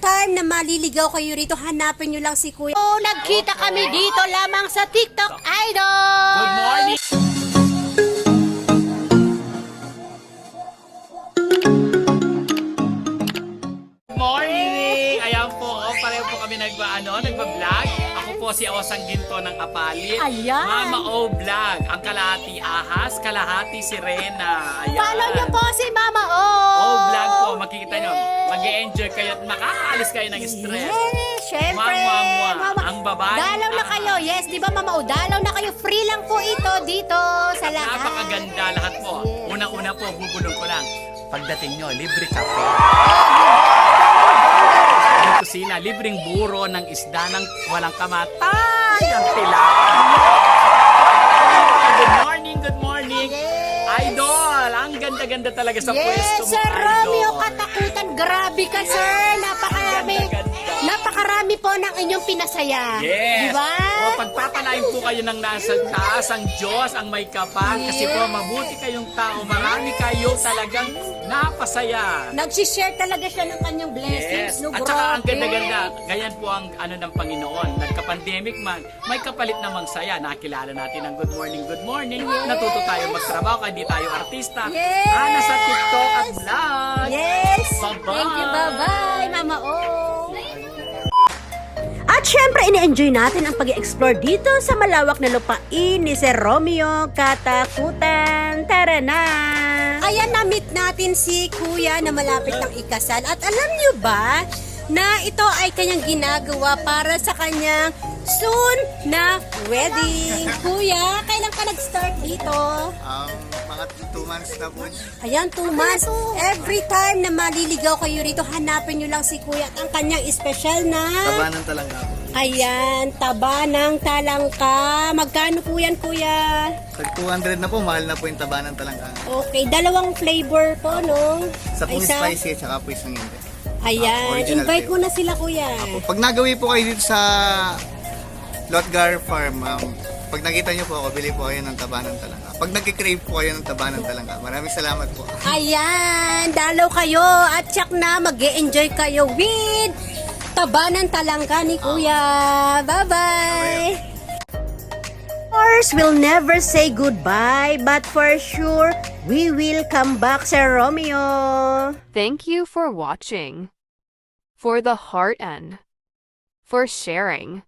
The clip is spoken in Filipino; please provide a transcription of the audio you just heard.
time na maliligaw kayo rito, hanapin nyo lang si Kuya. Oh, nagkita kami dito lamang sa TikTok Idol! Good morning! Good morning! Ayan po, pareho po kami nagba-vlog. Ako po si Osang Ginto ng Apalit. Ayan. Mama O Vlog. Ang kalahati ahas, kalahati sirena. Ayan. Follow niyo po si Mama O! O Vlog po, makikita nyo. Mag-e-enjoy kayo at makakaalis kayo ng stress. Yes, syempre! Mama, ang babae. Dalaw na kayo, yes, di ba Mama O? Dalaw na kayo, free lang po ito dito sa lahat. Napakaganda lahat po. Unang-una po, bubulong ko lang. Pagdating nyo, libre kape. Yung kusina, libreng buro ng isda ng walang kamatay. Ang tilapia. Good morning, good morning. Idol, ang ganda-ganda talaga sa pwesto mo, Sir Idol. Romeo, katakutan. Grabe ka, sir. Napakarami po ng inyong pinasaya. Yes. Diba? O, pagpapalain po kayo ng nasa taas ang Diyos, ang may kapal. Kasi po, mabuti kayong tao. Marami kayo talagang napasaya. Nagsishare talaga siya ng kanyang blessings. Yes. No, At saka ang grabe. ganda-ganda. Ganyan po ang ng Panginoon. Nagka-pandemic man, may kapalit namang saya. Nakilala natin ang good morning. Natuto tayo magtrabaho kaya di tayo artista. Yes. Nasa TikTok at vlog. Yes! Bye-bye. Thank you, bye-bye, Mama O! At syempre, ini-enjoy natin ang pag-explore dito sa malawak na lupain ni Sir Romeo Katakutan. Tara na! Ayan, na-meet natin si Kuya na malapit ng ikasal. At alam niyo ba na ito ay kanyang ginagawa para sa kanyang soon na wedding. Kuya, kailan ka nag-start dito? Mga 2 months na po. Ayan, 2 months. Every time na maliligaw kayo rito, hanapin nyo lang si Kuya at ang kanyang special na... Tabanan talaga po. Ayan, taba ng talangka. Magkano po yan, Kuya? Tag 200 na po, mahal na po yung tabanan talaga. Okay, dalawang flavor po, no? Sa po Isa. spicy at saka po isang hindi. Ayan, Original invite flavor. mo na sila, Kuya. Pag nagawi po kayo dito sa Lotgar Farm, pag nakita nyo po ako, bili po kayo ng tabanan talaga. Pag nagkikrave po kayo ng tabanan talaga, maraming salamat po. Ayan, dalaw kayo at tsak na mag-e-enjoy kayo with tabanan talangka ni Kuya. Bye-bye! Of course, we'll never say goodbye, but for sure, we will come back, Sir Romeo. Thank you for watching, for the heart and for sharing.